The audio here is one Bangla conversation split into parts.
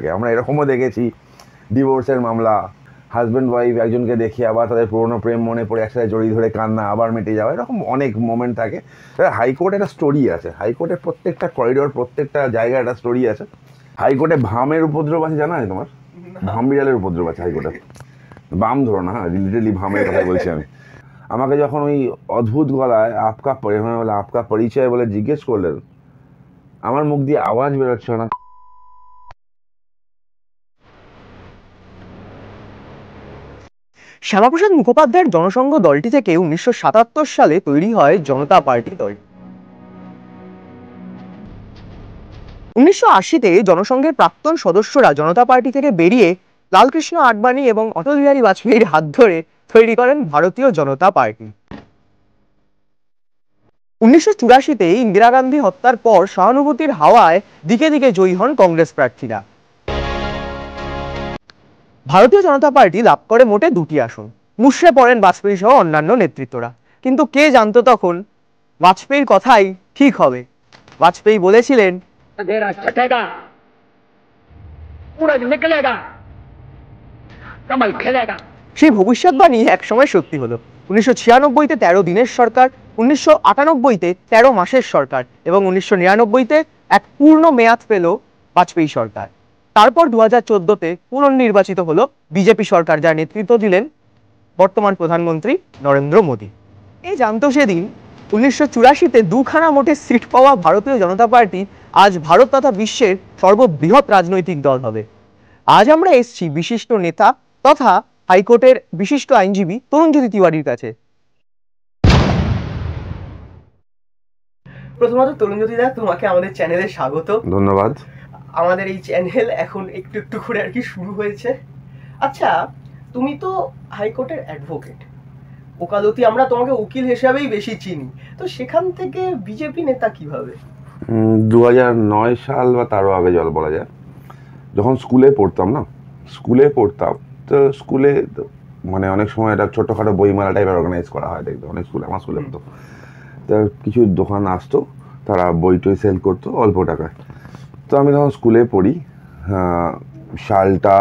থাকে। আমরা এরকমও দেখেছি ডিভোর্সের মামলা, হাজব্যান্ড ওয়াইফ একজনকে দেখে আবার তাদের পুরোনো প্রেম মনে পড়ে একসাথে জড়িয়ে ধরে কান্না, আবার মেটে যাওয়া, এরকম অনেক মোমেন্ট থাকে। হাইকোর্টে একটা স্টোরি আছে, হাইকোর্টের প্রত্যেকটা করিডোর, প্রত্যেকটা জায়গায় একটা স্টোরি আছে। হাইকোর্টে ভামের উপদ্রব আছে, জানা আছে তোমার? ভাম বিড়ালের উপদ্রব আছে হাইকোর্টে। বাম ধরো না, হ্যাঁ, লিটারেলি ভামের কথা বলছি আমি। আমাকে যখন ওই অদ্ভুত গলায় আপকা পরিচয় বলে জিজ্ঞেস করলেন, আমার মুখ দিয়ে আওয়াজ বেরোচ্ছে না। শ্যামাপ্রসাদ মুখোপাধ্যায়ের জনসংঘ দলটি থেকে 1977 সালে তৈরি হয় জনতা পার্টি দল। 1980-তে জনসংঘের প্রাক্তন সদস্যরা জনতা পার্টি থেকে বেরিয়ে লালকৃষ্ণ আডবাণী এবং অটল বিহারী বাজপেয়ীর হাত ধরে তৈরি করেন ভারতীয় জনতা পার্টি। 1984-তে ইন্দিরা গান্ধী হত্যার পর সহানুভূতির হাওয়ায় দিকে দিকে জয়ী হন কংগ্রেস প্রার্থীরা। ভারতীয় জনতা পার্টি লাভ করে মোটে 2টি আসন। মুষড়ে পড়েন বাজপেয়ী সহ অন্যান্য নেতৃত্বরা। কিন্তু কে জানতো তখন বাজপেয়ীর কথাই ঠিক হবে। বাজপেয়ী বলেছিলেন, সেই ভবিষ্যৎবাণী একসময় সত্যি হলো। 1996-তে 13 দিনের সরকার, 1998-তে 13 মাসের সরকার এবং 1999-তে এক পূর্ণ মেয়াদ পেল বাজপেয়ী সরকার। তারপর 2014-তে পুনর্নির্বাচিত হলো বিজেপি সরকার, যার নেতৃত্ব দিলেন বর্তমান প্রধানমন্ত্রী নরেন্দ্র মোদী। এই জানতো সেদিন 1984-তে 2খানা মোটে সিট পাওয়া ভারতীয় জনতা পার্টি আজ ভারত তথা বিশ্বের সর্ববৃহৎ রাজনৈতিক দল হবে। আজ আমরা এসেছি বিশিষ্ট নেতা তথা হাইকোর্টের বিশিষ্ট আইনজীবী তরুণজ্যোতি তিওয়ারির কাছে। প্রথমত তরুণজ্যোতি দা, তোমাকে আমাদের চ্যানেলে স্বাগত। ধন্যবাদ। আমাদের এই চ্যানেল এখন একটু একটু করে আর কি শুরু হয়েছে। আচ্ছা, তুমি তো হাইকোর্টের অ্যাডভোকেট, ওকালতি আমরা তোমাকে উকিল হিসাবেই বেশি চিনি, তো সেখান থেকে বিজেপি নেতা কিভাবে? 2009 সাল বা তারও আগে জল বলা যায়, যখন স্কুলে পড়তাম তো স্কুলে মানে অনেক সময় একটা ছোট্টখাটো বইমেলা টাইপের অর্গানাইজ করা হয়, দেখবে অনেক স্কুলে, আমার স্কুলে হতো। তা কিছু দোকান আসতো, তারা বই টই সেল করতো অল্প টাকায়। তো আমি তখন স্কুলে পড়ি, সালটা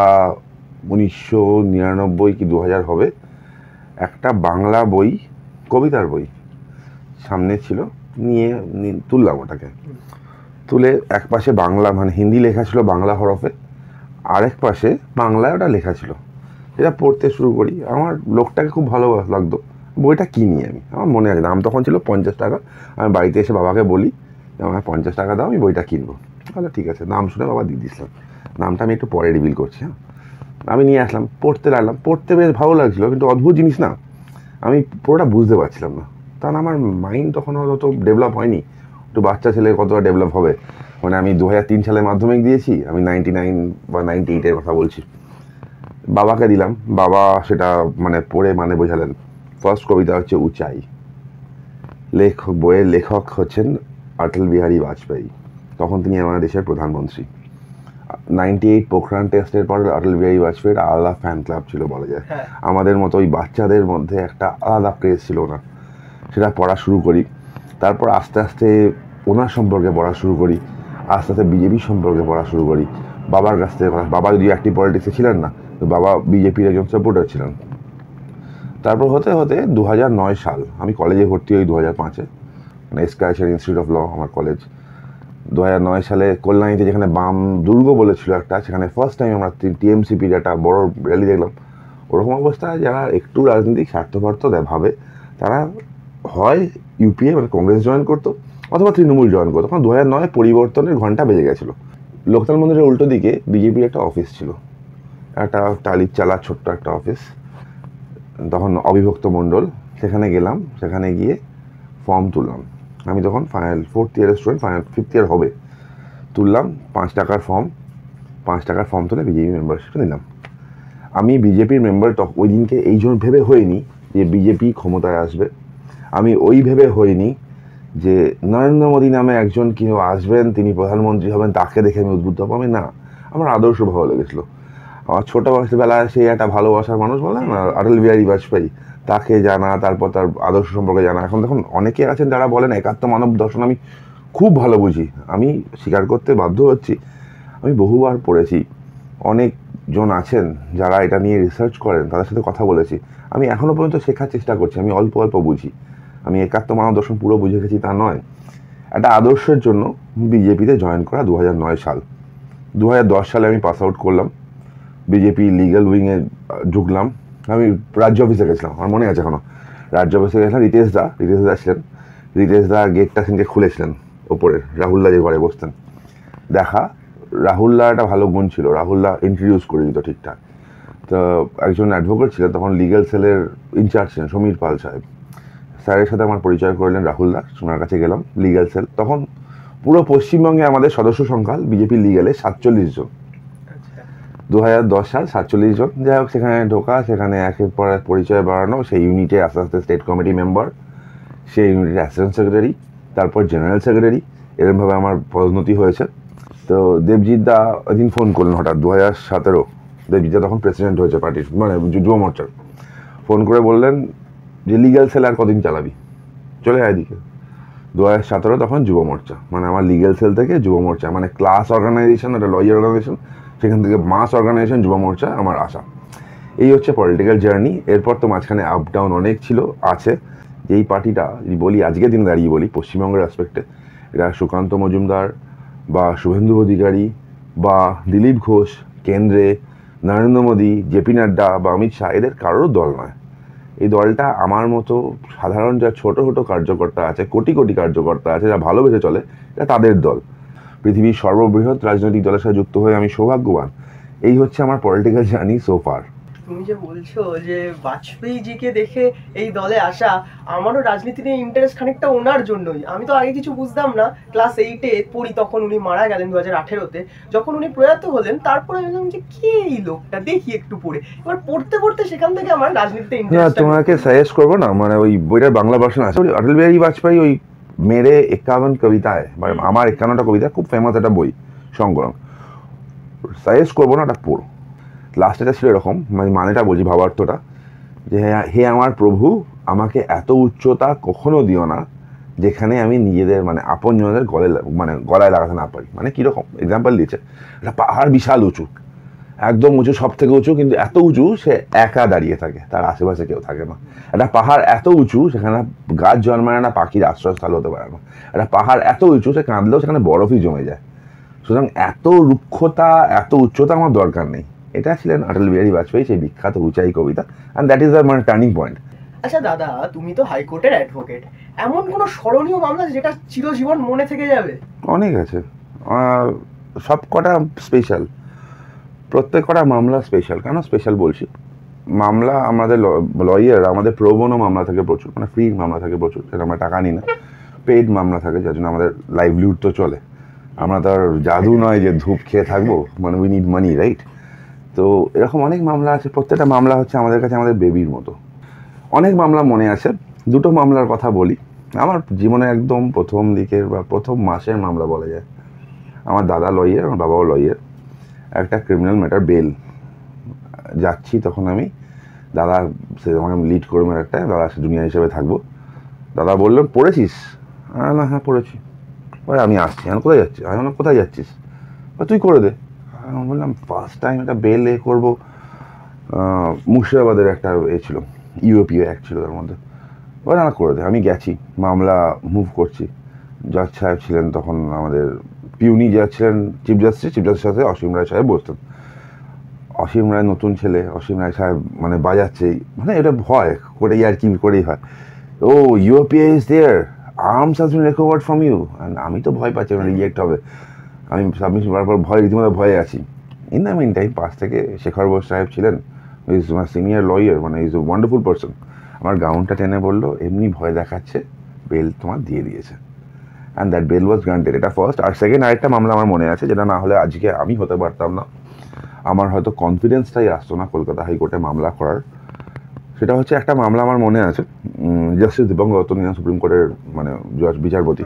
1999 কি 2000 হবে। একটা বাংলা বই, কবিতার বই সামনে ছিল, নিয়ে তুললাম ওটাকে। তুলে এক পাশে বাংলা মানে হিন্দি লেখা ছিল বাংলা হরফে, আরেক পাশে বাংলায় ওটা লেখা ছিল। এটা পড়তে শুরু করি, আমার লোকটাকে খুব ভালো লাগতো। বইটা কিনি আমি, আমার মনে আছে দাম তখন ছিল 50 টাকা। আমি বাড়িতে এসে বাবাকে বলি, আমাকে 50 টাকা দাও, আমি বইটা কিনবো। তাহলে ঠিক আছে, নাম শুনে বাবা দিয়ে দিয়েছিলাম। নামটা আমি একটু পরে রিভিল করছি। হ্যাঁ, আমি নিয়ে আসলাম, পড়তে লাগলাম, পড়তে বেশ ভালো লাগছিলো, কিন্তু অদ্ভুত জিনিস না, আমি পুরোটা বুঝতে পারছিলাম না। কারণ আমার মাইন্ড তখন অত ডেভেলপ হয়নি। একটু বাচ্চা ছেলে কতটা ডেভেলপ হবে, মানে আমি 2003 সালে মাধ্যমিক দিয়েছি, আমি 99 বা 98-এর কথা বলছি। বাবাকে দিলাম, বাবা সেটা মানে পড়ে মানে বোঝালেন। ফার্স্ট কবিতা হচ্ছে উঁচাই, বইয়ের লেখক হচ্ছেন অটল বিহারী বাজপেয়ী, তখন তিনি আমাদের দেশের প্রধানমন্ত্রী। 98 পোখরান টেস্টের পর অটল বিহারী বাজপেয়ীর আলাদা ফ্যান ক্লাব ছিল বলা যায়। আমাদের মতো ওই বাচ্চাদের মধ্যে একটা আলাদা ক্রেজ ছিল না, সেটা পড়া শুরু করি। তারপর আস্তে আস্তে ওনার সম্পর্কে পড়া শুরু করি, আস্তে আস্তে বিজেপি সম্পর্কে পড়া শুরু করি। বাবার কাছ থেকে, বাবা যদি অ্যাক্টিভ পলিটিক্সে ছিলেন না, তো বাবা বিজেপির একজন সাপোর্টার ছিলেন। তারপর হতে হতে 2009 সাল, আমি কলেজে ভর্তি হই 2005-এ, মানে এসকারেশন ইনস্টিটিউট অফ ল আমার কলেজ। 2009 সালে কল্যাণীতে যেখানে বাম দুর্গ বলেছিল একটা, সেখানে ফার্স্ট টাইম আমরা টিএমসিপির একটা বড় র্যালি দেখলাম। ওরকম অবস্থায় যারা একটু রাজনৈতিক স্বার্থপরতা ভাবে, তারা হয় ইউপিএ মানে কংগ্রেস জয়েন করতো অথবা তৃণমূল জয়েন করতো। তখন 2009 পরিবর্তনের ঘন্টা বেজে গেছিলো। লোকতাল মন্দিরের উল্টো দিকে বিজেপির একটা অফিস ছিল, একটা টালির চালা ছোট্ট একটা অফিস, তখন অবিভক্ত মণ্ডল। সেখানে গেলাম, সেখানে গিয়ে ফর্ম তুললাম। আমি তখন ফাইনাল 4th ইয়ারের স্টুডেন্ট, ফাইনাল 5th ইয়ার হবে। তুললাম 5 টাকার ফর্ম, 5 টাকার ফর্ম তুলে বিজেপি মেম্বারশিপটা নিলাম। আমি বিজেপির মেম্বার ওই দিনকে এই জন্য ভেবে হইনি যে বিজেপি ক্ষমতায় আসবে, আমি ওই ভেবে হইনি যে নরেন্দ্র মোদী নামে একজন কেউ আসবেন, তিনি প্রধানমন্ত্রী হবেন, তাকে দেখে আমি উদ্বুদ্ধ হবো, আমি না, আমার আদর্শ ভালো লেগেছিলো। আমার ছোটোবেলায় সেই একটা ভালোবাসার মানুষ বললেন না, অটল বিহারী বাজপেয়ী, তাকে জানা, তারপর তার আদর্শ সম্পর্কে জানা। এখন দেখুন অনেকে আছেন যারা বলেন একাত্ম মানব দর্শন, আমি খুব ভালো বুঝি, আমি স্বীকার করতে বাধ্য হচ্ছি, আমি বহুবার পড়েছি অনেকজন আছেন যারা এটা নিয়ে রিসার্চ করেন, তাদের সাথে কথা বলেছি। আমি এখনও পর্যন্ত শেখার চেষ্টা করছি, আমি অল্প অল্প বুঝি। আমি একাত্ম মানব দর্শন পুরো বুঝে গেছি তা নয়। একটা আদর্শের জন্য বিজেপিতে জয়েন করা 2009 সাল। 2010 সালে আমি পাস আউট করলাম, বিজেপি লিগ্যাল উইংয়ে ঢুকলাম। আমি রাজ্য অফিসে গেছিলাম, আমার মনে আছে এখনো। রাজ্য অফিসে গেছিলাম, রিতেশ দা ছিলেন। রিতেশ দা গেটটা সেদিনকে খুলেছিলেন ওপরে, রাহুলদা যে ঘরে বসতেন। দেখা, রাহুলদা একটা ভালো গুণ ছিল, রাহুলদা ইন্ট্রোডিউস করে দিত ঠিকঠাক। তো একজন অ্যাডভোকেট ছিলেন তখন, লিগ্যাল সেলের ইনচার্জ ছিলেন সমীর পাল সাহেব। স্যারের সাথে আমার পরিচয় করলেন রাহুলদা, ওনার কাছে গেলাম। লিগ্যাল সেল তখন পুরো পশ্চিমবঙ্গে আমাদের সদস্য সংখ্যা বিজেপি লিগ্যালে 47 জন। 2010 সাল 47 জন। যাই হোক, সেখানে ঢোকা, সেখানে একের পর এক পরিচয় বাড়ানো, সেই ইউনিটে আস্তে আস্তে স্টেট কমিটি মেম্বার, সেই ইউনিটের অ্যাসিস্ট্যান্ট সেক্রেটারি, তারপর জেনারেল সেক্রেটারি, এরকমভাবে আমার পদোন্নতি হয়েছে। তো দেবজিৎ দা একদিন ফোন করলেন হঠাৎ, 2017। দেবজিৎ দা তখন প্রেসিডেন্ট হয়েছে পার্টির, মানে যুব মোর্চার। ফোন করে বললেন যে লিগ্যাল সেল আর কদিন চালাবি, চলে আয় এদিকে। 2017 তখন যুব মোর্চা, মানে আমার লিগ্যাল সেল থেকে যুব মোর্চা, মানে ক্লাস অর্গানাইজেশন, একটা লয়ার অর্গানাইজেশন, সেখান থেকে মাস অর্গানাইজেশন যুব মোর্চা আমার আশা। এই হচ্ছে পলিটিক্যাল জার্নি। এরপর তো মাঝখানে আপ ডাউন অনেক ছিল, আছে। যেই পার্টিটা যদি বলি, আজকের দিনে দাঁড়িয়ে বলি পশ্চিমবঙ্গের অ্যাসপেক্টে, এটা সুকান্ত মজুমদার বা শুভেন্দু অধিকারী বা দিলীপ ঘোষ কেন্দ্রে, নরেন্দ্র মোদী, জেপি নাড্ডা বা অমিত শাহ, এদের কারোর দল নয়। এই দলটা আমার মতো সাধারণ যা ছোট ছোট কার্যকর্তা আছে, কোটি কোটি কার্যকর্তা আছে, যা ভালোবেসে চলে, এটা তাদের দল। পৃথিবীর সর্ববৃহৎ রাজনৈতিক দলের সাথে যুক্ত হয়ে আমি সৌভাগ্যবান। এই হচ্ছে আমার পলিটিক্যাল জার্নি সো ফার। তুমি যে বলছো যে বাজপেয়ী জিকে দেখে এই দলে আসা, আমারও রাজনীতি নিয়ে ইন্টারেস্ট খানিকটা ওনার জন্যই। আমি তো আগে কিছু বুঝতাম না, ক্লাস 8-এ পড়ি, তখন উনি মারা গেলেন 2018-তে। যখন উনি প্রয়াত হলেন, তারপরে ভাবলাম যে কে এই লোকটা, দেখি একটু পড়ে। এবার পড়তে পড়তে সেখান থেকে আমার রাজনীতিতে ইন্টারেস্ট। তোমাকে সাজেস্ট করবো না, মানে ওই বইটার বাংলা ভার্সন আছে, অটল বিহারী বাজপেয়ী, ওই মেরে 51 কবিতায়, মানে আমার 51টা কবিতা, খুব ফেমাস একটা বই, সংকলন। সাজেস্ট করবো না, ওটা পড়ো। লাস্টেটা ছিল এরকম, মানে মানেটা বলছি, ভাবার্থটা, যে হে আমার প্রভু, আমাকে এত উচ্চতা কখনো দিও না যেখানে আমি নিজেদের মানে আপনজনদের গলায় লাগাতে না পারি। মানে কীরকম এক্সাম্পল দিয়েছে, একটা পাহাড় বিশাল উঁচু, একদম উঁচু, সব থেকে উঁচু, কিন্তু এত উঁচু সে একা দাঁড়িয়ে থাকে, তার আশেপাশে কেউ থাকে না। একটা পাহাড় এত উঁচু, সেখানে গাছ জন্মায় না, পাখির আশ্রয়স্থল হতে পারে না। একটা পাহাড় এত উঁচু, সে কাঁদলেও সেখানে বরফই জমে যায়। সুতরাং এত রুক্ষতা, এত উচ্চতা আমার দরকার নেই। এটা ছিলেন অটল বিহারী বাজপেয়ী, সেই বিখ্যাত উঁচাই কবিতা, অ্যান্ড দ্যাট ইজ দ্য মানে টার্নিং পয়েন্ট। আচ্ছা দাদা, তুমি তো হাইকোর্টের অ্যাডভোকেট, এমন কোনো স্মরণীয় মামলা যেটা চিরজীবন মনে থেকে যাবে? অনেক আছে, সব কটা স্পেশাল, প্রত্যেক কটা মামলা স্পেশাল। কেন স্পেশাল বলছি, মামলা আমাদের লয়ার, আমাদের প্রোবোনো মামলা থাকে প্রচুর, মানে ফ্রি মামলা থাকে প্রচুর, সেটা আমরা টাকা নিই না। পেইড মামলা থাকে, যার জন্য আমাদের লাইভলিহুড তো চলে। আমরা তো আর জাদু নয় যে ধূপ খেয়ে থাকবো, মানে উই নিড মানি, রাইট? তো এরকম অনেক মামলা আছে, প্রত্যেকটা মামলা হচ্ছে আমাদের কাছে আমাদের বেবির মতো। অনেক মামলা মনে আছে, দুটো মামলার কথা বলি। আমার জীবনে একদম প্রথম দিকের বা প্রথম মাসের মামলা বলা যায়। আমার দাদা লয়ার, আমার বাবাও লয়ার। একটা ক্রিমিনাল ম্যাটার, বেল যাচ্ছি তখন আমি, দাদা সে আমাকে লিড করবে একটা, দাদা সে জুনিয়র হিসেবে থাকবো। দাদা বললেন পড়েছিস? না, হ্যাঁ পড়েছি। বলে আমি আসছি। আমি কোথায় যাচ্ছি? আমি বললাম কোথায় যাচ্ছিস? তুই করে দে। আমি বললাম ফার্স্ট টাইম একটা বেল করবো, মুর্শিদাবাদের একটা ছিল, ইউএপিও অ্যাক্ট ছিল তার মধ্যে। বলে না করে দে। আমি গেছি, মামলা মুভ করছি। জজ সাহেব ছিলেন তখন, আমাদের পিউনি জজ ছিলেন চিফ জাস্টিসের সাথে অসীম রায় সাহেব বসতেন। অসীম রায় নতুন ছেলে, অসীম রায় সাহেব মানে বাজাচ্ছেই, মানে এটা ভয় করে আর কি করেই হয়, ও UAPA is there, arms has been recovered from you. আমি তো ভয় পাচ্ছি, মানে রিজেক্ট হবে। আমি সাবমিশন করার পর রীতিমতো ভয়ে আছি। ইন দ্য মিন টাইম পাশ থেকে শেখর বোস সাহেব ছিলেন, ইজ মাই সিনিয়র লয়ার, মানে ইজ এ ওয়ান্ডারফুল পারসন। আমার গাউনটা টেনে বললো এমনি ভয় দেখাচ্ছে, বেল তোমার দিয়ে দিয়েছে। And that bail was granted. এটা ফার্স্ট। আর সেকেন্ড আরেকটা মামলা আমার মনে আছে, যেটা না হলে আজকে আমি হতে পারতাম না, আমার হয়তো কনফিডেন্সটাই আসতো না কলকাতা হাইকোর্টে মামলা করার। সেটা হচ্ছে একটা মামলা আমার মনে আছে, জাস্টিস দীপঙ্কর দত্ত সুপ্রিম কোর্টের মানে জজ বিচারপতি,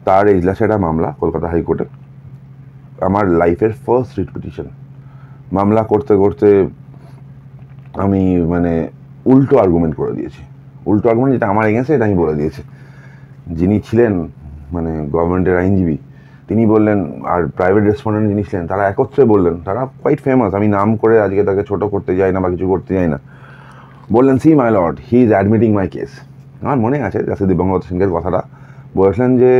তার এজলাসে একটা মামলা কলকাতা হাইকোর্টে। আমার লাইফের ফার্স্ট রিট পিটিশন। মামলা করতে করতে আমি মানে উল্টো আর্গুমেন্ট করে দিয়েছি। উল্টো আর্গুমেন্ট যেটা আমার এগেন্সে, এটা আমি বলে দিয়েছি। যিনি ছিলেন মানে গভর্নমেন্টের আইনজীবী, তিনি বললেন, আর প্রাইভেট রেসপন্ডেন্ট যিনি ছিলেন তারা একত্রে বললেন, তারা কোয়াইট ফেমাস, আমি নাম করে আজকে তাকে ছোট করতে যাই না বা কিছু করতে যাই না, বললেন, see my lord, he is admitting my case. আমার মনে আছে জাস্টিস দিবঙ্গত সিংহের কথাটা, বলেছিলেন যে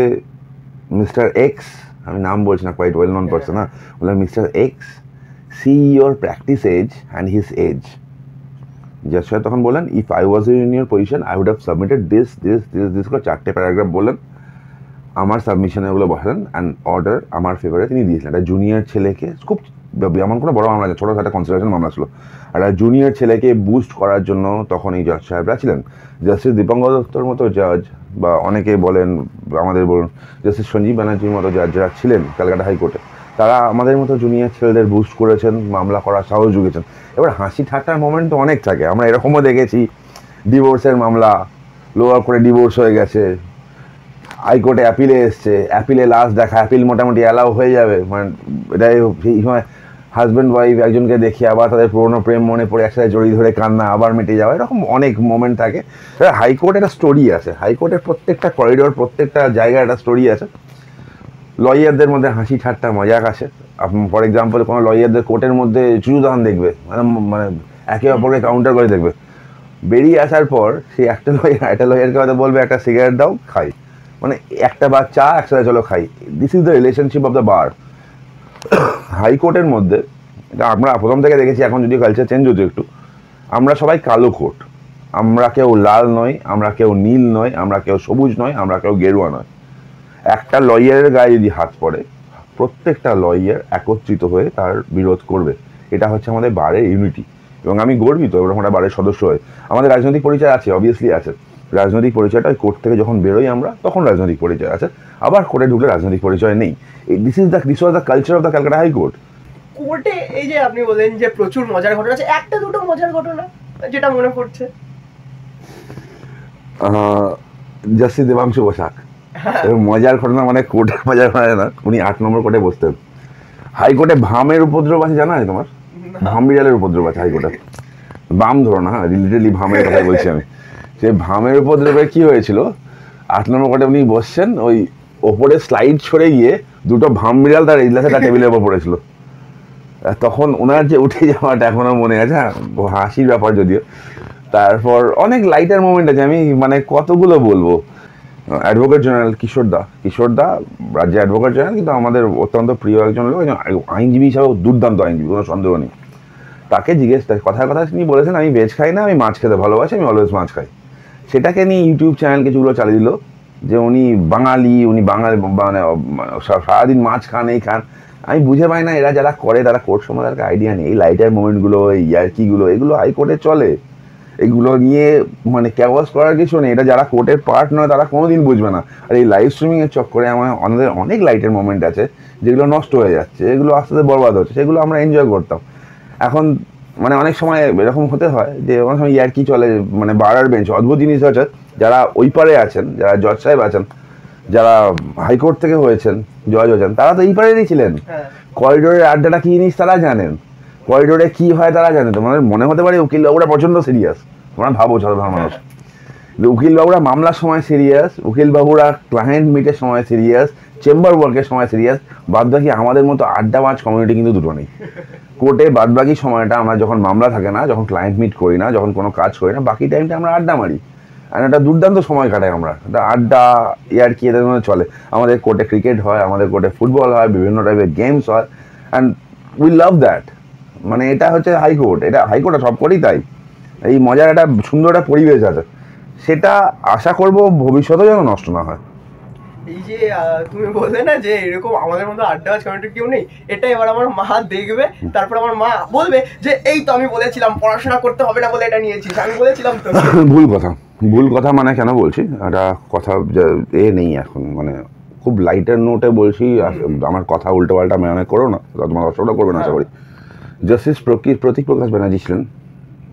মিস্টার এক্স, আমি নাম বলছি না, কোয়াইট ওয়েল নন পার্সন, না, বললেন mister X, see your practice age and his age. জাজ সাহেব তখন বললেন, if I was in your position I would have submitted this করে 4টে প্যারাগ্রাফ বললেন, আমার সাবমিশনে ওগুলো বসালেন অ্যান্ড অর্ডার আমার ফেভারে তিনি দিয়েছিলেন। একটা জুনিয়র ছেলেকে, খুব এমন কোনো বড় মামলা, ছোটো একটা কনসিডারেশন মামলা ছিল, একটা জুনিয়র ছেলেকে বুস্ট করার জন্য তখন এই জজ সাহেবরা ছিলেন। জাস্টিস দীপঙ্কর দত্তর মতো জাজ, বা অনেকে বলেন, আমাদের বলুন জাস্টিস সঞ্জীব ব্যানার্জির মতো জাজ যারা ছিলেন ক্যালকাটা হাইকোর্টে, তারা আমাদের মতো জুনিয়র ছেলেদের বুস্ট করেছেন, মামলা করার সাহস জুগিয়েছেন। এবার হাসি ঠাট্টার মোমেন্ট তো অনেক থাকে, আমরা এরকমও দেখেছি, ডিভোর্সের মামলা, লোয়ার করে ডিভোর্স হয়ে গেছে, হাইকোর্টে অ্যাপিলে এসছে, অ্যাপিলে লাস্ট দেখা, অ্যাপিল মোটামুটি অ্যালাউ হয়ে যাবে, মানে এটাই সেই সময় হাজব্যান্ড ওয়াইফ একজনকে দেখি আবার তাদের পুরোনো প্রেম মনে পড়ে একসাথে জড়িয়ে ধরে কান্না, আবার মিটে যাওয়া, এরকম অনেক মোমেন্ট থাকে। হাইকোর্টে একটা স্টোরি আছে, হাইকোর্টের প্রত্যেকটা করিডোর, প্রত্যেকটা জায়গায় একটা স্টোরি আছে। লয়ারদের মধ্যে হাসি ঠাট্টা মজাক আছে। ফর এক্সাম্পল, কোনো লয়ারদের কোর্টের মধ্যে চুরুদান দেখবে, মানে একে অপরকে কাউন্টার করে দেখবে, বেরিয়ে আসার পর সেই একটা লয়ারকে হয়তো বলবে একটা সিগারেট দাও, খাই, মানে একটা বা চা একসাথে চলো খাই। This is the relationship of the bar. হাইকোর্টের মধ্যে এটা আমরা প্রথম থেকে দেখেছি, এখন যদি কালচার চেঞ্জ হচ্ছে একটু, আমরা সবাই কালো কোট, আমরা কেউ লাল নয়, আমরা কেউ নীল নয়, আমরা কেউ সবুজ নয়, আমরা কেউ গেরুয়া নয়। একটা লয়ারের গায়ে যদি হাত পড়ে, প্রত্যেকটা লয়ার একত্রিত হয়ে তার বিরোধ করবে। এটা হচ্ছে আমাদের বারের ইউনিটি, এবং আমি গর্বিত এরকম একটা বারের সদস্য হয়ে। আমাদের রাজনৈতিক পরিচয় আছে, অবভিয়াসলি আছে, রাজনৈতিক পরিচয়টা ওই কোর্ট থেকে যখন বেরোই আমরা তখন রাজনৈতিক পরিচয় আছে, আবার কোর্টে ঢুকলে রাজনৈতিক পরিচয় নেই। This was the culture of the Calcutta high court. কোর্টে এই যে আপনি বলেন যে প্রচুর মজার ঘটনা আছে, একটা দুটো মজার ঘটনা যেটা মনে পড়ছে। জাস্টিস দেবাংশু বসাক, মজার ঘটনা মানে কোর্টের মজার ঘটনা না, উনি 8 নম্বর কোর্টে বসতেন। হাইকোর্টে ভামের উপদ্রব আছে, জানা আছে তোমার? ভাম বিড়ালের উপদ্রব আছে হাইকোর্টে, বাম ধরো না, লিটারেলি ভামের কথাই বলছি আমি। সে ভামের উপদ্রবে কি হয়েছিল, 8 নম্বর কোর্টে উনি বসছেন, ওই ওপরে স্লাইড ছড়ে গিয়ে দুটো ভাম বিড়াল তার ইজলাসে তার টেবিলের উপর পড়েছিল। তখন ওনার যে উঠে যাওয়াটা এখনো মনে আছে, হাসির ব্যাপার যদিও। তারপর অনেক লাইটার মোমেন্ট আছে, আমি মানে কতগুলো বলবো। অ্যাডভোকেট জেনারেল কিশোরদা রাজ্যে অ্যাডভোকেট জেনারেল, কিন্তু আমাদের অত্যন্ত প্রিয় একজন লোক, আইনজীবী হিসাবেও দুর্দান্ত আইনজীবী, কোনো সন্দেহ নেই। তাকে কথার কথা তিনি বলেছেন, আমি ভেজ খাই না, আমি মাছ খেতে ভালোবাসি, আমি অলওয়েজ মাছ খাই। সেটাকে নিয়ে ইউটিউব চ্যানেল কিছুগুলো চালিয়ে দিল যে উনি বাঙালি, উনি বাঙালি, মানে সারাদিন মাছ খান, এই খান। আমি বুঝে পাই না, এরা যারা করে তারা কোর্ট সম্বন্ধে তাদের আইডিয়া নেই। এই লাইটার মোমেন্টগুলো, এই ইয়ার্কিগুলো, এগুলো হাইকোর্টে চলে, এগুলো নিয়ে মানে ক্যাওয়াস করার কিছু নেই। এটা যারা কোর্টের পার্ট নয় তারা কোনোদিন বুঝবে না। আর এই লাইভ স্ট্রিমিংয়ের চক্করে আমাদের অনেক লাইটের মোমেন্ট আছে যেগুলো নষ্ট হয়ে যাচ্ছে, এগুলো আস্তে আস্তে বরবাদ হচ্ছে, সেগুলো আমরা এনজয় করতাম। এখন মানে অনেক সময় এরকম হতে হয় যে অনেক সময় ইয়ার্কি চলে, মানে বারার বেঞ্চ, অদ্ভুত জিনিস হচ্ছে, যারা ওই পারে আছেন, যারা জজ সাহেব আছেন, যারা হাইকোর্ট থেকে হয়েছেন, জজ হয়েছেন, তারা তো এই পারেরই ছিলেন। করিডোরের আড্ডাটা কি জিনিস তারা জানেন, করিডোরে কি হয় তারা জানে। তোমাদের মনে হতে পারে উকিলবাবুরা প্রচণ্ড সিরিয়াস, তোমরা ভাবো সাধারণ মানুষ, উকিলবাবুরা মামলার সময় সিরিয়াস, উকিলবাবুরা ক্লায়েন্ট মিটের সময় সিরিয়াস, চেম্বার ওয়ার্কের সময় সিরিয়াস। বাদবাকি আমাদের মতো আড্ডাবাজ কমিউনিটি কিন্তু দুটো নেই। কোর্টে বাদবাকি সময়টা আমরা যখন মামলা থাকে না, যখন ক্লায়েন্ট মিট করি না, যখন কোনো কাজ করি না, বাকি টাইমটা আমরা আড্ডা মারি, আর একটা দুর্দান্ত সময় কাটাই আমরা। একটা আড্ডা ইয়ার্কি এদের মধ্যে চলে। আমাদের কোর্টে ক্রিকেট হয়, আমাদের কোর্টে ফুটবল হয়, বিভিন্ন টাইপের গেমস হয়, অ্যান্ড উই লাভ দ্যাট। মানে এটা হচ্ছে হাইকোর্ট, এটা হাইকোর্টে সব করেই তাই। এই মজার একটা সুন্দর একটা পরিবেশ আছে, সেটা আশা করব ভবিষ্যতেও যেন নষ্ট না হয়। এই যে তুমি বললে না যে এরকম আমাদের মধ্যে আড্ডাবাজ কমিউনিটি কেউ নেই, এটা এবার আমার মা দেখবে, তারপর আমার মা বলবে যে এই তো আমি বলেছিলাম পড়াশোনা করতে হবে না বলে এটা নিয়েছিস, আমি বলেছিলাম তো। ভুল কথা মানে কেন বলছি, একটা কথা নেই এখন, মানে খুব লাইটার নোটে বলছি, আমার কথা উল্টো পাল্টা মনে করো না, তোমার অসুবিধা করবে না আশা করি। জাস্টিস প্রতীক প্রকাশ ব্যানার্জি ছিলেন,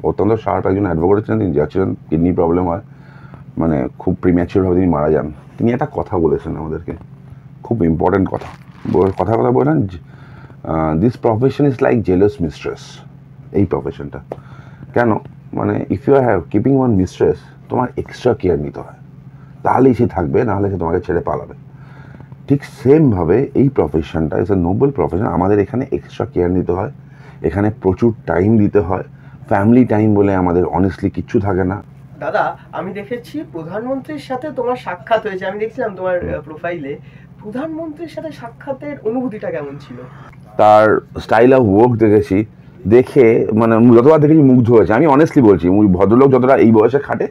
অত্যন্ত শার্প একজন অ্যাডভোকেট ছিলেন। তিনি যাচ্ছিলেন, কিডনি প্রবলেম হয়, মানে খুব প্রিম্যাচিওরভাবে তিনি মারা যান। তিনি একটা কথা বলেছেন আমাদেরকে, খুব ইম্পর্টেন্ট কথা বললেন, this profession is like jealous mistress. এই প্রফেশনটা কেন, মানে if you are keeping one mistress, তোমার এক্সট্রা কেয়ার নিতে হয়, তাহলেই সে থাকবে, নাহলে সে তোমাকে ছেড়ে পালাবে। ঠিক সেমভাবে এই প্রফেশনটা ইজ এ নোবেল প্রফেশন। আমাদের এখানে এক্সট্রা কেয়ার নিতে হয়, এখানে প্রচুর টাইম দিতে হয়, ফ্যামিলি টাইম বলে আমাদের অনেস্টলি কিচ্ছু থাকে না। দাদা আমি দেখেছি প্রধানমন্ত্রীর সাথে তোমার সাক্ষাৎ হয়েছে, আমি দেখছিলাম তোমার প্রোফাইলে। প্রধানমন্ত্রীর সাথে সাক্ষাতের অনুভূতিটা কেমন ছিল? তার স্টাইল অফ ওয়ার্ক দেখেছি, দেখে মানে যতবার দেখেছি মুগ্ধ হয়েছে। আমি অনেস্টলি বলছি, ভদ্রলোক যতটা এই বয়সে খাটে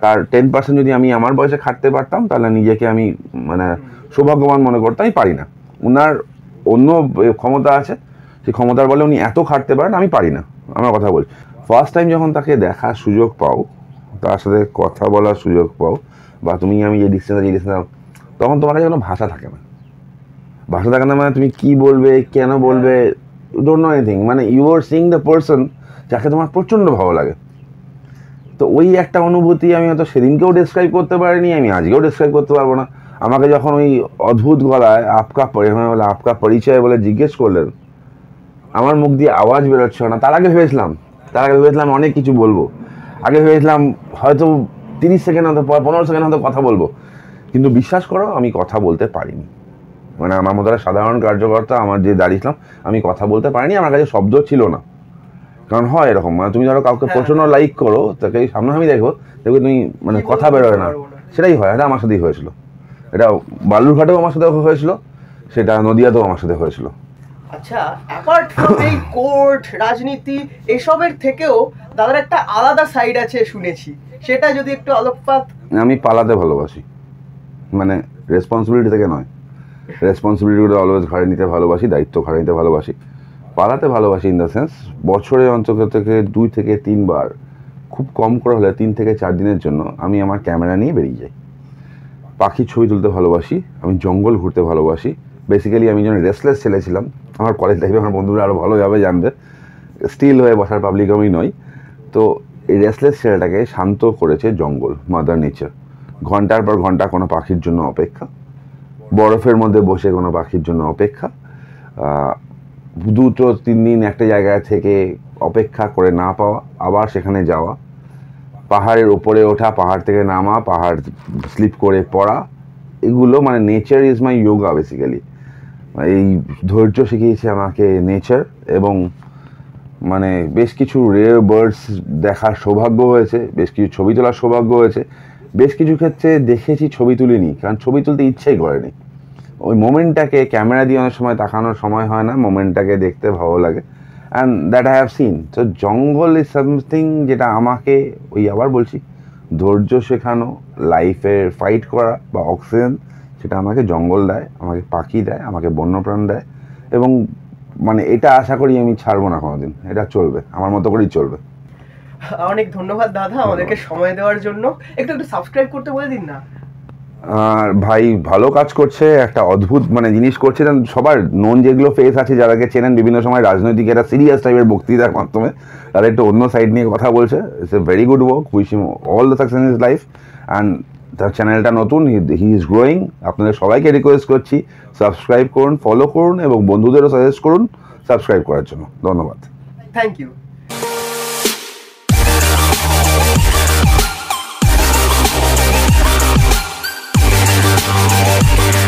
তার 10% যদি আমি আমার বয়সে খাটতে পারতাম তাহলে নিজেকে আমি মানে সৌভাগ্যবান মনে করতাম। আমি পারি না। উনার অন্য ক্ষমতা আছে, সেই ক্ষমতার বলে উনি এত খাটতে পারেন, আমি পারি না। আমার কথা বলছি, ফার্স্ট টাইম যখন তাকে দেখার সুযোগ পাও, তার সাথে কথা বলার সুযোগ পাও, বা তুমি আমি যে ডিস্টেন্স তখন তোমার কাছে কোনো ভাষা থাকে না। ভাষা থাকে না মানে তুমি কি বলবে, কেন বলবে, ইউ ডোন্ট নো এনিথিং। মানে you are seeing the person যাকে তোমার প্রচণ্ড ভালো লাগে। তো ওই একটা অনুভূতি আমি হয়তো সেদিনকেও ডেসক্রাইব করতে পারিনি, আমি আজকেও ডেসক্রাইব করতে পারবো না। আমাকে যখন ওই অদ্ভুত গলায় আপকা পরিচয় বলে জিজ্ঞেস করলেন, আমার মুখ দিয়ে আওয়াজ বেরোচ্ছিল না। তার আগে ভেবেছিলাম অনেক কিছু বলবো। আগে ভেবেছিলাম হয়তো 30 সেকেন্ড হয়তো 15 সেকেন্ড হয়তো কথা বলবো, কিন্তু বিশ্বাস করো আমি কথা বলতে পারিনি। মানে আমার মতো একটা সাধারণ কার্যকর্তা আমার যে দাঁড়িয়েছিলাম, আমি কথা বলতে পারিনি। আমার কাছে শব্দ ছিল না। কারণ হয় এরকম, মানে তুমি ধরো কাউকে প্রচন্ড লাইক করো, তাকে সামনাসামনি দেখবে তুমি মানে কথা বেরোয় না। সেটাই হয়, এটা আমার সাথেই হয়েছিল। এটা বালুরঘাটেও আমার সাথে হয়েছিল, সেটা নদিয়াতেও আমার সাথে হয়েছিল। আচ্ছা, অ্যাপার্ট ফ্রম এই কোর্ট রাজনীতি এসবের থেকেও দাদার একটা আলাদা সাইড আছে শুনেছি, সেটা যদি একটু আলোকপাত। আমি পালাতে ভালোবাসি, মানে রেসপন্সিবিলিটি থেকে নয়। রেসপন্সিবিলিটিগুলো অলওয়েজ ঘাড়ে নিতে ভালোবাসি, দায়িত্ব ঘাড়ে নিতে ভালোবাসি। পালাতে ভালোবাসি ইন দ্য সেন্স বছরে অন্তত থেকে 2 থেকে 3 বার, খুব কম করে হলে 3 থেকে 4 দিনের জন্য আমি আমার ক্যামেরা নিয়ে বেরিয়ে যাই। পাখির ছবি তুলতে ভালোবাসি, আমি জঙ্গল ঘুরতে ভালোবাসি। বেসিক্যালি আমি যখন রেস্টলেস ছেলে ছিলাম, আমার কলেজ লাইফে আমার বন্ধুরা আরও ভালোভাবে জানবে, স্টিল হয়ে বসার পাবলিক আমি নই। তো এই রেস্টলেস ছেলেটাকে শান্ত করেছে জঙ্গল, মাদার নেচার। ঘন্টার পর ঘন্টা কোনো পাখির জন্য অপেক্ষা, বরফের মধ্যে বসে কোনো পাখির জন্য অপেক্ষা, 2-3 দিন একটা জায়গায় থেকে অপেক্ষা করে না পাওয়া, আবার সেখানে যাওয়া, পাহাড়ের ওপরে ওঠা, পাহাড় থেকে নামা, পাহাড় স্লিপ করে পড়া, এগুলো মানে nature is my yoga basically. এই ধৈর্য শিখিয়েছে আমাকে নেচার, এবং মানে বেশ কিছু রেয়ার বার্ডস দেখার সৌভাগ্য হয়েছে, বেশ কিছু ছবি তোলার সৌভাগ্য হয়েছে। বেশ কিছু ক্ষেত্রে দেখেছি ছবি তুলিনি, কারণ ছবি তুলতে ইচ্ছেই করেনি। ওই মোমেন্টটাকে ক্যামেরা দিয়ে অনেক সময় তাকানোর সময় হয় না, মোমেন্টটাকে দেখতে ভালো লাগে, and that I have seen. তো জঙ্গল ইজ সামথিং যেটা আমাকে, ওই আবার বলছি, ধৈর্য শেখানো, লাইফের ফাইট করা বা অক্সিজেন, সেটা আমাকে জঙ্গল দেয়, আমাকে পাখি দেয়, আমাকে বন্যপ্রাণ দেয়। এবং মানে এটা আশা করি আমি ছাড়বো না কোনোদিন, এটা চলবে, আমার মতো করেই চলবে। অনেক ধন্যবাদ দাদা আমাদেরকে সময় দেওয়ার জন্য। একটু সাবস্ক্রাইব করতে বলে দিন না। আর ভাই ভালো কাজ করছে, একটা অদ্ভুত মানে জিনিস করছে। সবার নোন যেগুলো ফেস আছে, যারাকে চেনেন বিভিন্ন সময় রাজনৈতিক একটা সিরিয়াস টাইপের বক্তৃতার মাধ্যমে, তারা একটু অন্য সাইড নিয়ে কথা বলছে। It's a very good work, wish him all the success in his life. And তার চ্যানেলটা নতুন, হি ইজ গ্রোয়িং। আপনাদের সবাইকে রিকোয়েস্ট করছি সাবস্ক্রাইব করুন, ফলো করুন, এবং বন্ধুদেরও সাজেস্ট করুন সাবস্ক্রাইব করার জন্য। ধন্যবাদ, থ্যাংক ইউ। Yeah.